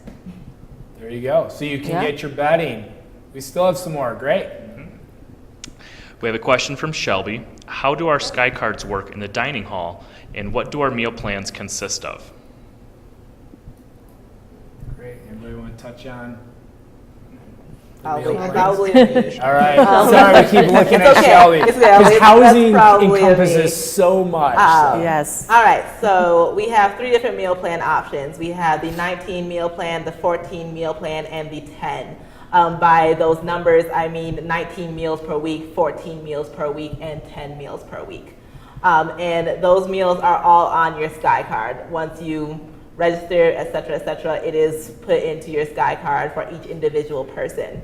There you go. So you can get your bedding. We still have some more. Great. We have a question from Shelby. How do our Sky Cards work in the dining hall, and what do our meal plans consist of? Great. Anybody want to touch on Probably me. All right. Sorry, we keep looking at okay. Shelby. It's okay. Because That's housing probably encompasses me. so much. so. Yes. All right, so we have 3 different meal plan options. We have the 19 meal plan, the 14 meal plan, and the 10. By those numbers, I mean 19 meals per week, 14 meals per week, and 10 meals per week. And those meals are all on your Sky Card. Once you register, et cetera, it is put into your Sky Card for each individual person.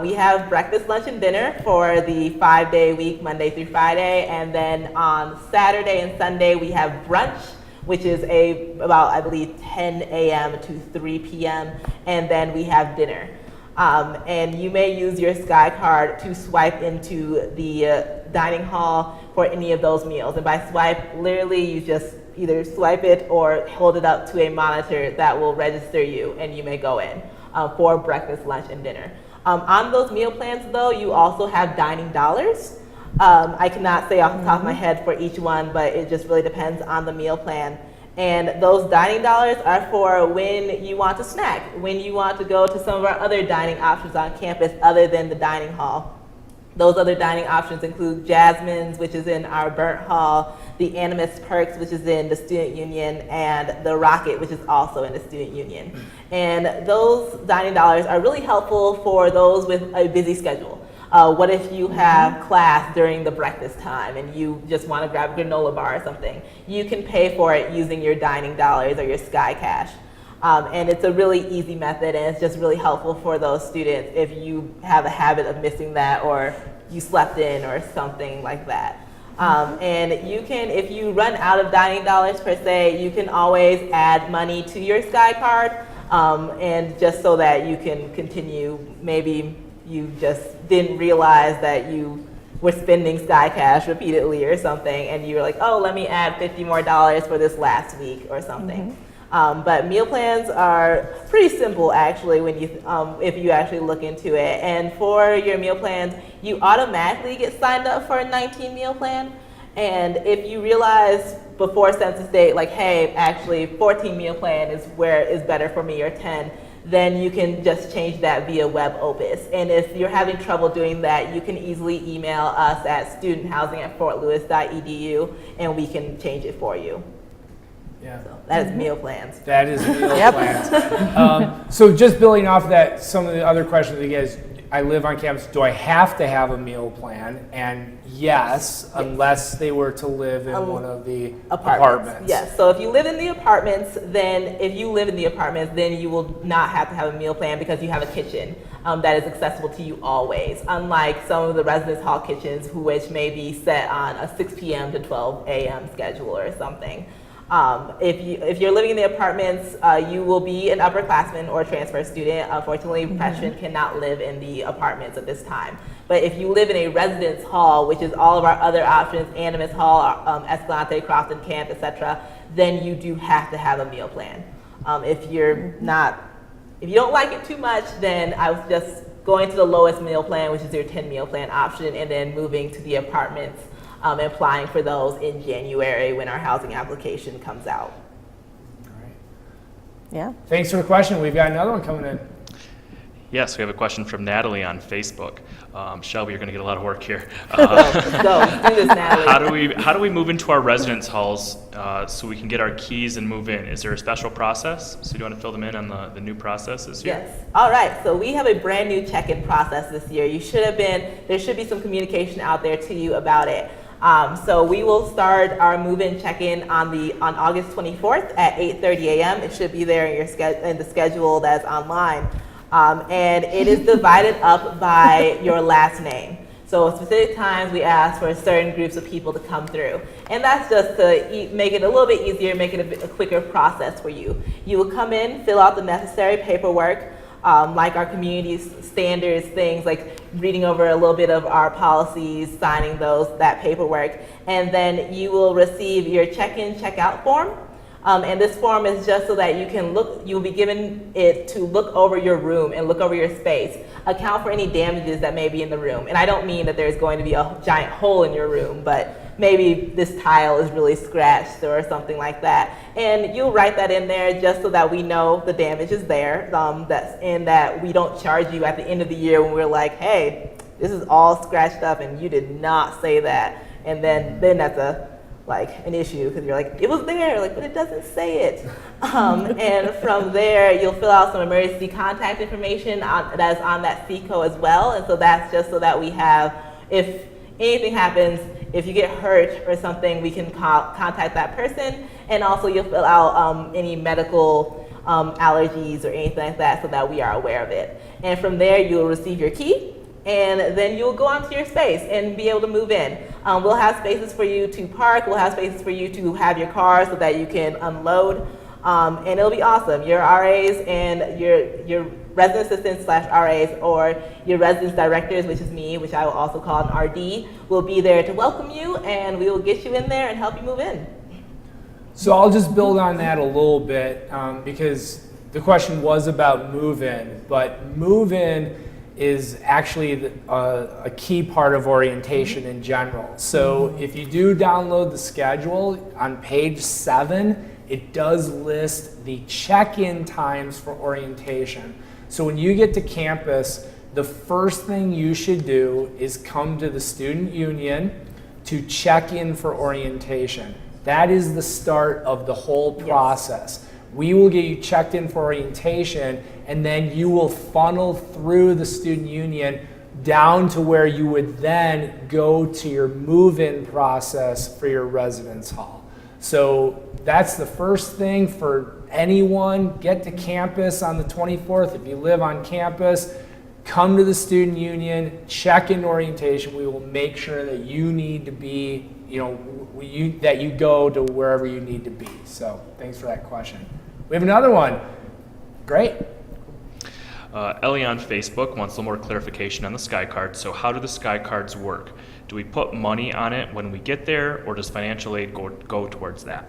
We have breakfast, lunch, and dinner for the 5-day week, Monday through Friday. And then on Saturday and Sunday, we have brunch, which is about, I believe, 10 a.m. to 3 p.m. And then we have dinner. And you may use your Sky Card to swipe into the dining hall for any of those meals. And by swipe, literally you just either swipe it or hold it up to a monitor that will register you, and you may go in for breakfast, lunch, and dinner. On those meal plans, though, you also have dining dollars. I cannot say off the top of my head for each one, but it just really depends on the meal plan. And those dining dollars are for when you want to snack, when you want to go to some of our other dining options on campus other than the dining hall. Those other dining options include Jasmine's, which is in our Burnt Hall, the Animus Perks, which is in the Student Union, and the Rocket, which is also in the Student Union. And those dining dollars are really helpful for those with a busy schedule. What if you have class during the breakfast time and you just want to grab a granola bar or something? You can pay for it using your dining dollars or your Sky Cash. And it's a really easy method, and it's just really helpful for those students if you have a habit of missing that or you slept in or something like that. And you can, if you run out of dining dollars per se, you can always add money to your Sky Card, and just so that you can continue. Maybe you just didn't realize that you were spending Sky Cash repeatedly or something, and you were like, oh, let me add $50 more for this last week or something. But meal plans are pretty simple, actually, when you if you actually look into it. And for your meal plans, you automatically get signed up for a 19 meal plan. And if you realize before census date, like, hey, actually 14 meal plan is where is better for me, or 10, then you can just change that via web opus. And if you're having trouble doing that, you can easily email us at studenthousing@fortlewis.edu, and we can change it for you. Yeah. So that is meal plans. That is meal plans. So just building off that, some of the other questions you guys, I live on campus, do I have to have a meal plan? And yes, unless they were to live in one of the apartments. Yes, so if you live in the apartments, then you will not have to have a meal plan because you have a kitchen that is accessible to you always, unlike some of the residence hall kitchens which may be set on a 6 p.m. to 12 a.m. schedule or something. If you're living in the apartments, you will be an upperclassman or a transfer student. Unfortunately, freshmen cannot live in the apartments at this time. But if you live in a residence hall, which is all of our other options, Animus Hall, Escalante, Crofton Camp, etc., then you do have to have a meal plan. If you don't like it too much, then I would just going to the lowest meal plan, which is your 10 meal plan option, and then moving to the apartments. Applying for those in January when our housing application comes out. All right. Yeah. Thanks for the question. We've got another one coming in. Yes, we have a question from Natalie on Facebook. Shelby, you're going to get a lot of work here. Let's go. Let's do this, Natalie. How do we move into our residence halls so we can get our keys and move in? Is there a special process? So do you want to fill them in on the new process this year? Yes. All right. So we have a brand new check-in process this year. There should be some communication out there to you about it. So we will start our move-in check-in on August 24th at 8:30 a.m. It should be there in the schedule that's online. And it is divided up by your last name. So at specific times we ask for certain groups of people to come through. And that's just to make it a little bit easier, make it a quicker process for you. You will come in, fill out the necessary paperwork, like our community standards, things like reading over a little bit of our policies, signing that paperwork, and then you will receive your check-in, check-out form. And this form is just so that you'll be given it to look over your room and look over your space, account for any damages that may be in the room. And I don't mean that there's going to be a giant hole in your room, but maybe this tile is really scratched or something like that. And you'll write that in there just so that we know the damage is there, and that we don't charge you at the end of the year when we're like, hey, this is all scratched up and you did not say that. And then that's an issue, because you're like, it was there, but it doesn't say it. And from there, you'll fill out some emergency contact information that's on that FICO as well. And so that's just so that we have, if anything happens, if you get hurt or something, we can contact that person. And also you'll fill out any medical allergies or anything like that so that we are aware of it. And from there, you'll receive your key. And then you'll go onto your space and be able to move in. We'll have spaces for you to park. We'll have spaces for you to have your car so that you can unload. And it'll be awesome. Your RAs and your resident assistants / RAs, or your residence directors, which is me, which I will also call an RD, will be there to welcome you, and we will get you in there and help you move in. So I'll just build on that a little bit, because the question was about move-in, but move-in is actually a key part of orientation in general. So if you do download the schedule, on page 7, it does list the check-in times for orientation. So when you get to campus, the first thing you should do is come to the student union to check in for orientation. That is the start of the whole process. Yes. We will get you checked in for orientation, and then you will funnel through the student union down to where you would then go to your move-in process for your residence hall. So that's the first thing for anyone. Get to campus on the 24th. If you live on campus, come to the student union, check in orientation. We will make sure that you need to be, that you go to wherever you need to be. So thanks for that question. We have another one. Great. Ellie on Facebook wants a little more clarification on the Sky Card. So how do the Sky Cards work? Do we put money on it when we get there, or does financial aid go towards that?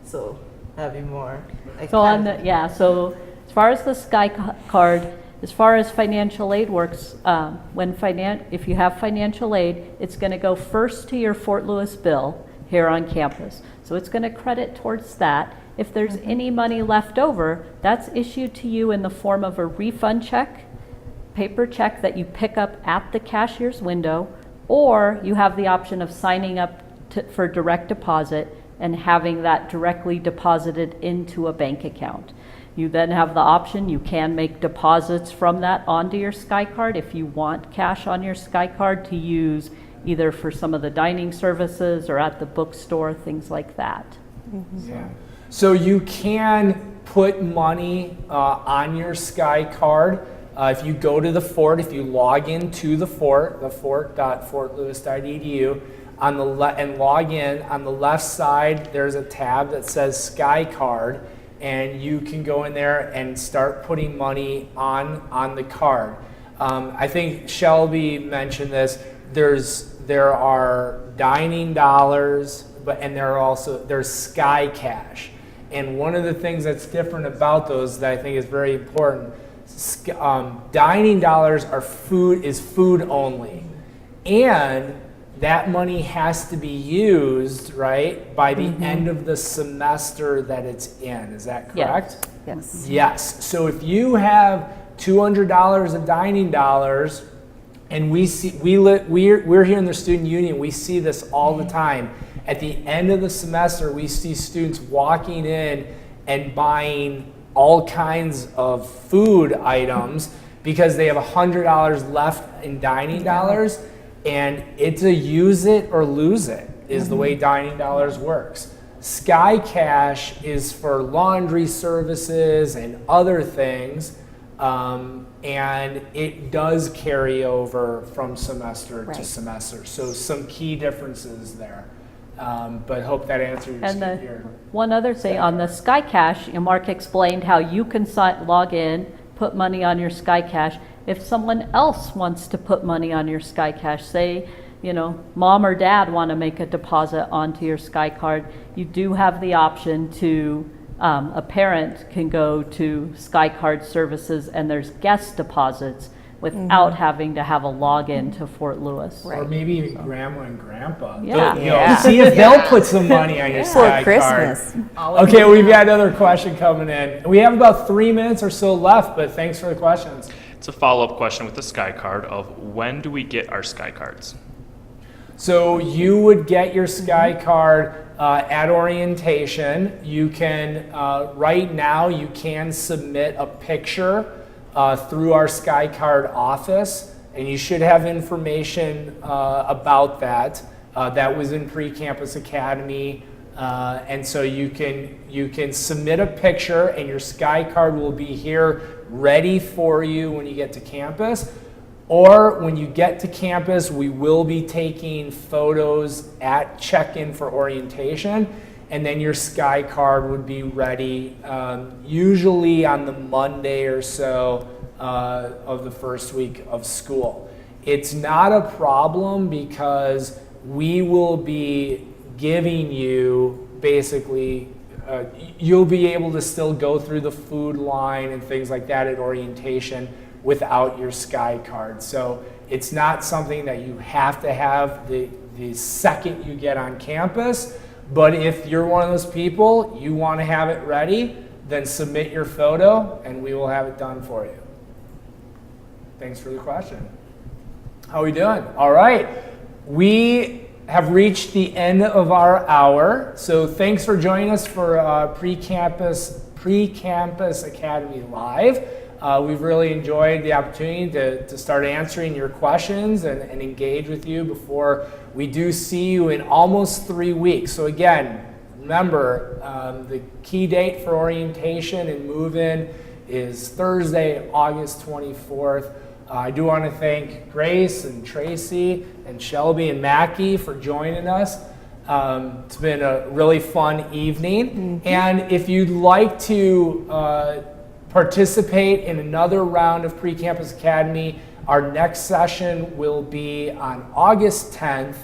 So that'd be more. So as far as the Sky Card, as far as financial aid works, if you have financial aid, it's going to go first to your Fort Lewis bill here on campus. So it's going to credit towards that. If there's any money left over, that's issued to you in the form of a refund check, paper check that you pick up at the cashier's window, or you have the option of signing up for direct deposit and having that directly deposited into a bank account. You then have the option, you can make deposits from that onto your Sky Card if you want cash on your Sky Card to use either for some of the dining services or at the bookstore, things like that. Mm-hmm. Yeah. So you can put money on your Sky Card. If you go to the Fort, if you log into the Fort, fort.fortlewis.edu, and log in, on the left side, there's a tab that says Sky Card, and you can go in there and start putting money on the card. I think Shelby mentioned this. There are dining dollars, and there's Sky Cash. And one of the things that's different about those that I think is very important, dining dollars is food only, and that money has to be used, right, by the end of the semester that it's in. Is that correct? Yes. Yes. So if you have $200 of dining dollars, and we're here in the student union, we see this all the time. At the end of the semester, we see students walking in and buying all kinds of food items because they have $100 left in dining dollars, and it's a use it or lose it is the way dining dollars works. Sky Cash is for laundry services and other things, and it does carry over from semester to semester. So some key differences there. But hope that answers your one other thing on the Sky Cash, Mark explained how you can log in, put money on your Sky Cash. If someone else wants to put money on your Sky Cash, say, mom or dad want to make a deposit onto your Sky Card, you do have the option to, a parent can go to Sky Card Services, and there's guest deposits without having to have a login to Fort Lewis. Or maybe even grandma and grandpa. Yeah. You know, see if they'll put some money on your For Sky Christmas. card. Okay, we've got another question coming in. We have about 3 minutes or so left, but thanks for the questions. It's a follow-up question with the Sky Card of when do we get our Sky Cards? So you would get your Sky Card at orientation. You can, right now, you can submit a picture through our Sky Card office, and you should have information about that. That was in Pre-Campus Academy, and so you can submit a picture, and your Sky Card will be here ready for you when you get to campus. Or when you get to campus, we will be taking photos at check-in for orientation, and then your Sky Card would be ready usually on the Monday or so of the first week of school. It's not a problem because we will be giving you basically, you'll be able to still go through the food line and things like that at orientation without your Sky Card. So it's not something that you have to have the second you get on campus, but if you're one of those people, you want to have it ready, then submit your photo and we will have it done for you. Thanks for the question. How are we doing? All right. We have reached the end of our hour, so thanks for joining us for Pre-Campus Academy Live. We've really enjoyed the opportunity to start answering your questions and engage with you before we do see you in almost 3 weeks. So again, remember, the key date for orientation and move-in is Thursday, August 24th. I do want to thank Grace and Tracy and Shelby and Mackie for joining us. It's been a really fun evening. And if you'd like to participate in another round of Pre-Campus Academy, our next session will be on August 10th,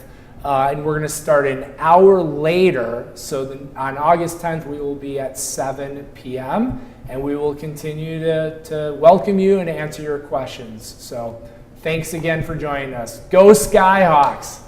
and we're going to start an hour later. So on August 10th, we will be at 7 p.m., and we will continue to welcome you and answer your questions. So thanks again for joining us. Go Skyhawks!